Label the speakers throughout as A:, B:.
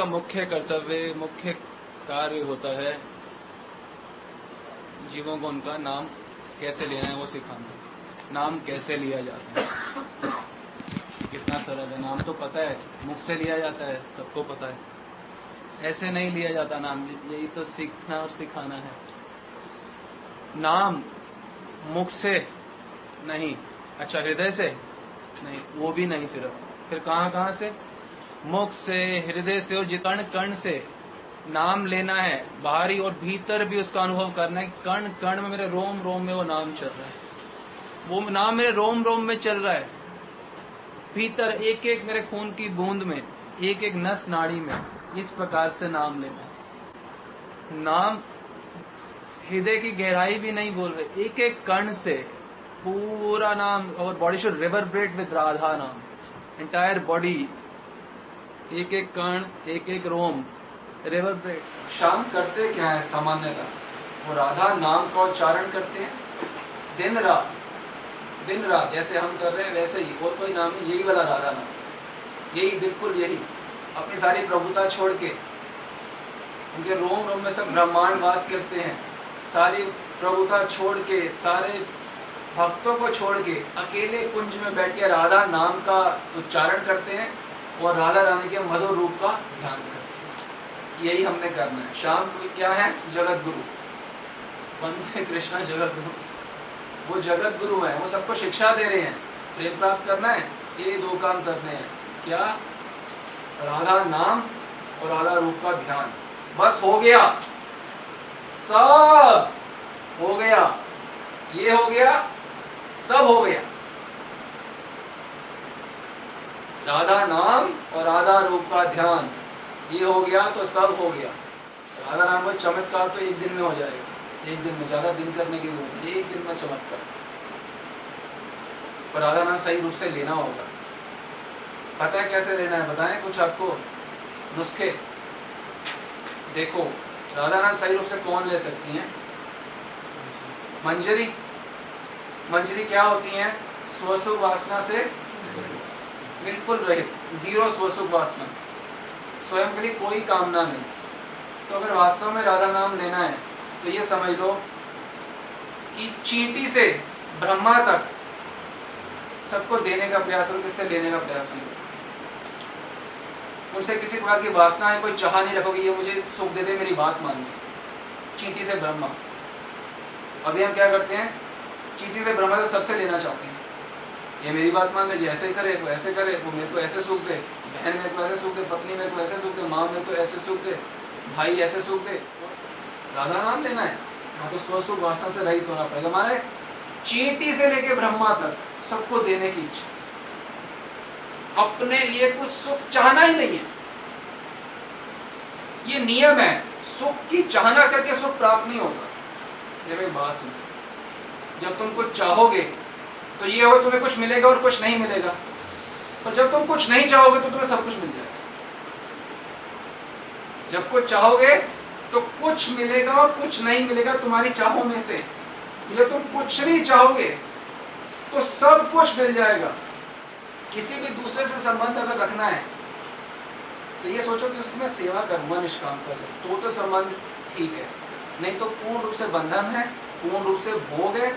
A: का मुख्य कर्तव्य, मुख्य कार्य होता है जीवों को उनका नाम कैसे लेना है वो सिखाना। नाम कैसे लिया जाता है, कितना सरल है। नाम तो पता है, मुख से लिया जाता है, सबको पता है। ऐसे नहीं लिया जाता नाम, यही तो सीखना और सिखाना है। नाम मुख से नहीं, अच्छा हृदय से नहीं, वो भी नहीं सिर्फ, फिर कहाँ से? मुख से, हृदय से और कण कण से नाम लेना है। बाहरी और भीतर भी उसका अनुभव करना है। कण कण में, मेरे रोम रोम में वो नाम चल रहा है, वो नाम मेरे रोम रोम में चल रहा है। भीतर एक एक मेरे खून की बूंद में, एक एक नस नाड़ी में, इस प्रकार से नाम लेना है। नाम हृदय की गहराई भी नहीं बोल रहे, एक एक कण से पूरा नाम। और बॉडी शुड रिवरब्रेट विद राधा नाम, एंटायर बॉडी, एक एक कण, एक एक रोम रिवरब्रेट। शाम करते क्या है सामान्यतः? वो राधा नाम का उच्चारण करते हैं दिन रात, दिन रात जैसे हम कर रहे हैं वैसे ही। और कोई नाम नहीं, यही वाला राधा नाम, यही बिल्कुल यही। अपनी सारी प्रभुता छोड़ के, उनके रोम रोम में सब ब्रह्मांड वास करते हैं। सारी प्रभुता छोड़ के, सारे भक्तों को छोड़ के अकेले कुंज में बैठ के राधा नाम का उच्चारण करते हैं और राधा रानी के मधुर रूप का ध्यान करते हैं। यही हमने करना है। शाम को क्या है? जगत गुरु, वंदे कृष्णा जगत गुरु। वो जगत गुरु है, वो सबको शिक्षा दे रहे हैं। प्रेम प्राप्त करना है, ये दो काम करने हैं। क्या? राधा नाम और राधा रूप का ध्यान। बस हो गया, सब हो गया, ये हो गया, सब हो गया। राधा नाम और राधा रूप का ध्यान, ये हो गया तो सब हो गया। राधा नाम का चमत्कार तो एक दिन में हो जाएगा, एक दिन में, ज्यादा दिन करने की जरूरत नहीं, एक दिन में चमत्कार। और राधा नाम सही रूप से लेना होगा। पता है कैसे लेना है? बताएं कुछ आपको नुस्खे। देखो, राधा नाम सही रूप से कौन ले सकती है? मंजरी। मंजरी क्या होती है? स्वसुख वासना से बिल्कुल रहित, जीरो स्वसुख वासना, स्वयं के लिए कोई कामना नहीं। तो अगर वास्तव में राधा नाम लेना है तो ये समझ लो कि चींटी से ब्रह्मा तक सबको देने का प्रयास करो। किससे लेने का प्रयास करो? उनसे किसी प्रकार की वासना है, कोई चाह नहीं रखोगे ये मुझे सुख दे दे, मेरी बात मान लो। चींटी से ब्रह्मा। अभी हम क्या करते हैं? चींटी से ब्रह्मा से सबसे लेना चाहते हैं। ये मेरी बात मान ले, ये ऐसे करे, वो ऐसे करे, वो मेरे को ऐसे सुख दे, बहन मेरे को ऐसे सुख दे, पत्नी मेरे को ऐसे सुख दे, माँ मेरे को ऐसे सुख दे, भाई ऐसे सुख दे। राधा नाम लेना है, हाँ तो स्वसुख वासना से रहित होना पड़ेगा। माने चींटी से लेके ब्रह्मा तक सबको देने की इच्छा, अपने लिए कुछ सुख चाहना ही नहीं है। ये नियम है, सुख की चाहना करके सुख प्राप्त नहीं होता। ये मेरी बात सुन, जब तुम कुछ चाहोगे तो ये हो तुम्हें कुछ मिलेगा और कुछ नहीं मिलेगा, और जब तुम कुछ नहीं चाहोगे तो तुम्हें सब कुछ मिल जाएगा। जब कुछ चाहोगे तो कुछ मिलेगा और कुछ नहीं मिलेगा तुम्हारी चाहों में से। जब तुम कुछ नहीं चाहोगे तो सब कुछ मिल जाएगा। किसी भी दूसरे से संबंध अगर रखना है तो ये सोचो कि उसकी मैं सेवा करूंगा निष्कामता से, तो संबंध ठीक है। नहीं तो पूर्ण रूप से बंधन है, पूर्ण रूप से भोग है।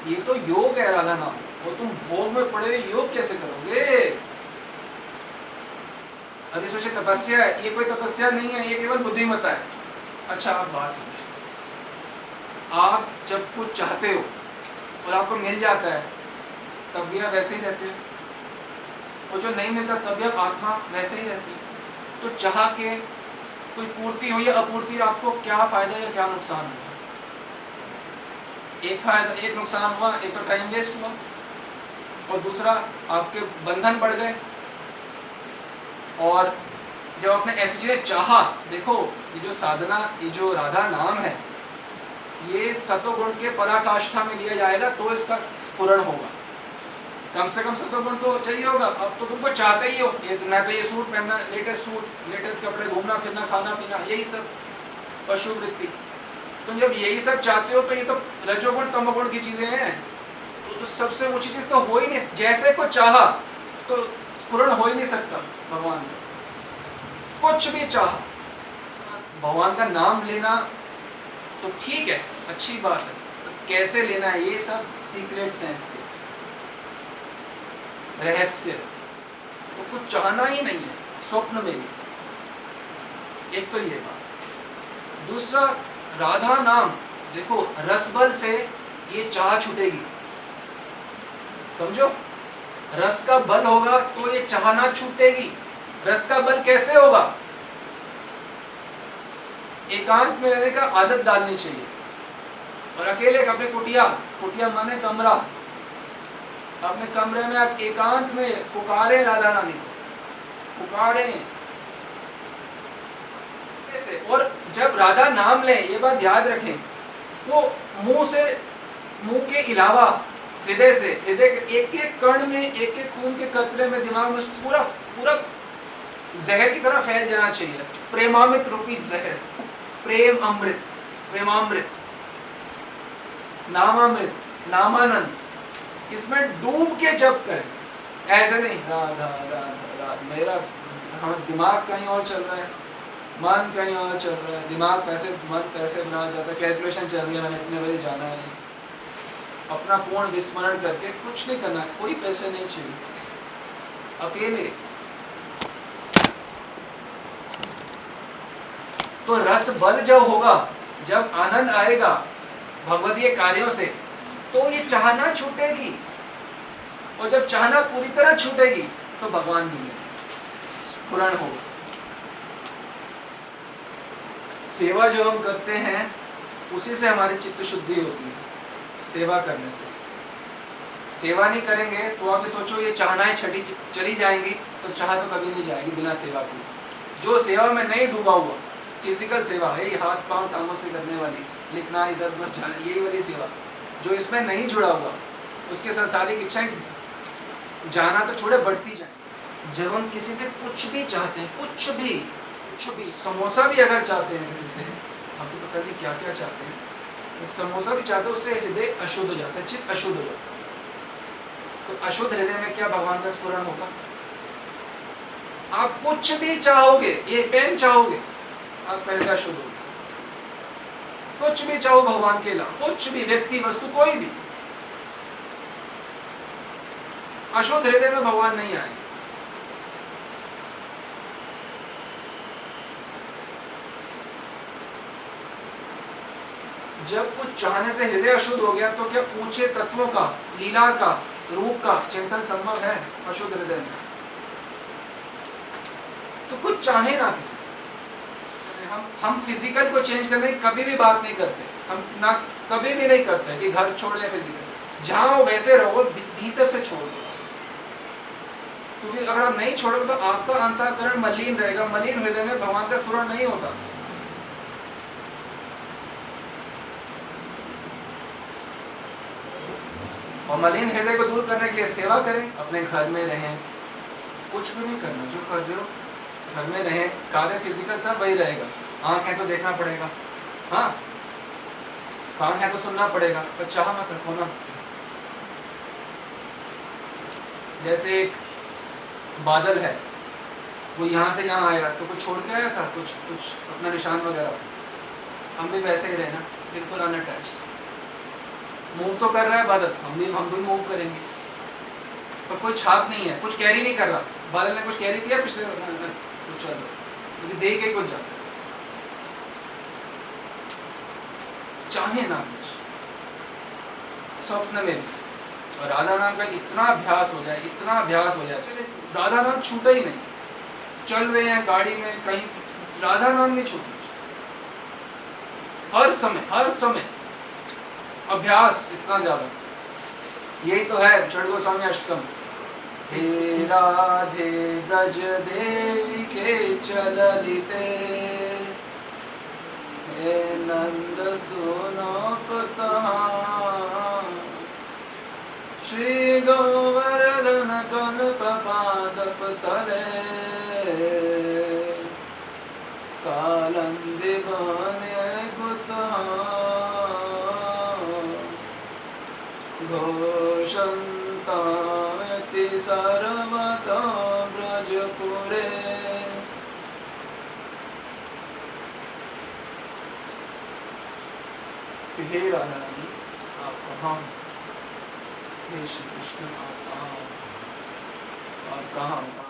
A: ये तो योग है राधा नाम, और तुम भोग में पड़े हुए योग कैसे करोगे? अभी सोचे तपस्या है, ये कोई तपस्या नहीं है, ये केवल बुद्धिमत्ता है। अच्छा आप बात समझो, आप जब कुछ चाहते हो और आपको मिल जाता है तब भी आप वैसे ही रहते हो, और जो नहीं मिलता तब भी आप आत्मा वैसे ही रहती है। तो चाह के कोई पूर्ति हो या अपूर्ति, आपको क्या फायदा या क्या नुकसान हुआ? एक फायदा, एक नुकसान हुआ, एक तो टाइम वेस्ट हुआ, और दूसरा आपके बंधन बढ़ गए। और जब आपने ऐसी चीजें चाहा, देखो ये जो साधना, ये जो राधा नाम है, ये सतोगुण के पराकाष्ठा में लिया जाएगा तो इसका स्फुरण होगा। कम से कम सतोगुण तो चाहिए होगा। अब तो तुमको चाहते ही हो, ये तो मैं तो ये सूट पहनना, लेटेस्ट सूट, लेटेस्ट कपड़े, घूमना फिरना, खाना पीना, यही सब पशु वृत्ति। तुम जब यही सब चाहते हो तो ये तो रजोगुण तमोगुण की चीजें हैं। तो सबसे ऊंची चीज तो हो ही नहीं, जैसे को चाहा तो स्फुरण हो ही नहीं सकता भगवान का। कुछ भी चाह, भगवान का नाम लेना तो ठीक है, अच्छी बात है, तो कैसे लेना है ये सब सीक्रेट्स हैं इसके, रहस्य। तो कुछ चाहना ही नहीं है स्वप्न में भी, एक तो ये बात। दूसरा, राधा नाम देखो, रस बल से ये चाह छूटेगी, समझो, रस का बल होगा तो ये चाहना छूटेगी। रस का बल कैसे होगा? एकांत में रहने का आदत डालनी चाहिए, और अकेले अपने कुटिया, कुटिया माने कमरा, अपने कमरे में आप एकांत में पुकारे राधा रानी को, पुकारे। और जब राधा नाम लें, ये बात याद रखें, वो मुंह से, मुंह के अलावा हृदय से, हृदय के एक एक कण में, एक एक खून के कतरे में, दिमाग में पूरा पूरा जहर की तरह फैल जाना चाहिए। प्रेमामृत रूपी जहर, प्रेम अमृत, प्रेमामृत, नामामृत, नामानंद, इसमें डूब के जप करें। ऐसे नहीं राधा राधा राधा, मेरा दिमाग कहीं और चल रहा है, मन कहीं और चल रहा है, दिमाग पैसे, मन पैसे बना जाता है, कैलकुलेशन चल रही है, मैंने इतने बजे जाना है, अपना पूर्ण विस्मरण करके कुछ नहीं करना, कोई पैसे नहीं चाहिए, अकेले। तो रस बल जब होगा, जब आनंद आएगा भगवदीय कार्यों से, तो ये चाहना छूटेगी, और जब चाहना पूरी तरह छूटेगी तो भगवान मिलेंगे, स्फुरण होगा। सेवा जो हम करते हैं उसी से हमारी चित्त शुद्धि होती है, सेवा करने से। सेवा नहीं करेंगे तो आप सोचो ये चाहनाएं छठी चली जाएंगी, तो चाह तो कभी नहीं जाएगी बिना सेवा के। जो सेवा में नहीं डूबा हुआ, फिजिकल सेवा है, हाथ पांव टांगों से करने वाली, लिखना, इधर उधर जाना, यही वाली सेवा, जो इसमें नहीं जुड़ा हुआ, उसके संसारिक इच्छाएं जाना तो छोड़े, बढ़ती जाए। जब हम किसी से कुछ भी चाहते हैं, कुछ भी, समोसा भी अगर चाहते हैं किसी से, हम तो पता नहीं क्या क्या चाहते हैं, समोसा भी चाहते हैं, उससे हृदय अशुद्ध हो जाता है, चित्त अशुद्ध हो जाता है। तो अशुद्ध हृदय में क्या भगवान का स्फुरण होगा? आप कुछ भी चाहोगे, ये पेन चाहोगे, आप हृदय अशुद्ध होगा। कुछ भी चाहो भगवान के अलावा, कुछ भी, व्यक्ति, वस्तु, कोई भी, अशुद्ध हृदय में भगवान नहीं आए। जब कुछ चाहने से हृदय अशुद्ध हो गया, तो क्या ऊंचे तत्वों का, लीला का, रूप का चिंतन संभव है अशुद्ध हृदय में? तो कुछ चाहे ना किसी से। हम फिजिकल को चेंज करने की कभी भी बात नहीं करते, हम ना कभी भी नहीं करते कि घर छोड़े फिजिकल, जहां हो वैसे रहो, भीतर से छोड़ दो। क्योंकि अगर आप नहीं छोड़ोगे तो आपका अंतःकरण मलिन रहेगा, मलिन हृदय में भगवान का स्फुरण नहीं होता। और मलिन हृदय को दूर करने के लिए सेवा करें, अपने घर में रहें, कुछ भी नहीं करना, जो कर रहे हो घर में रहें, कार्य फिजिकल सब वही रहेगा। आंख है तो देखना पड़ेगा, हाँ, कान है तो सुनना पड़ेगा, पर चाह मत रखो ना। जैसे एक बादल है, वो यहाँ से यहाँ आया तो कुछ छोड़ के आया था, कुछ अपना निशान वगैरह, हम भी वैसे ही रहना, बिल्कुल अनअटैच्ड। मूव तो कर रहा है बादल, हम भी मूव करेंगे, पर कोई छाप नहीं है, कुछ कैरी नहीं कर रहा। बादल ने कुछ कैरी किया पिछले, कुछ चलो दे के कुछ जाता, चाहे ना कुछ स्वप्न में। और राधा नाम का इतना अभ्यास हो जाए, इतना अभ्यास हो जाए, चले राधा नाम छूटा ही नहीं। चल रहे हैं गाड़ी में कहीं, राधा नाम नहीं छूटा, हर समय अभ्यास इतना ज्यादा। यही तो है षड गोस्वामी अष्टकम, हे राधे ब्रज देवी के चललिते, हे नंद सुनो कथा, श्री गोवर्धन कल्प पादप तले, कालंदि बने कुतः, घोषन्तामिति सर्वतो ब्रजपुरे, कि हे राधा रानी आप कहाँ, हे श्री कृष्ण आप कहाँ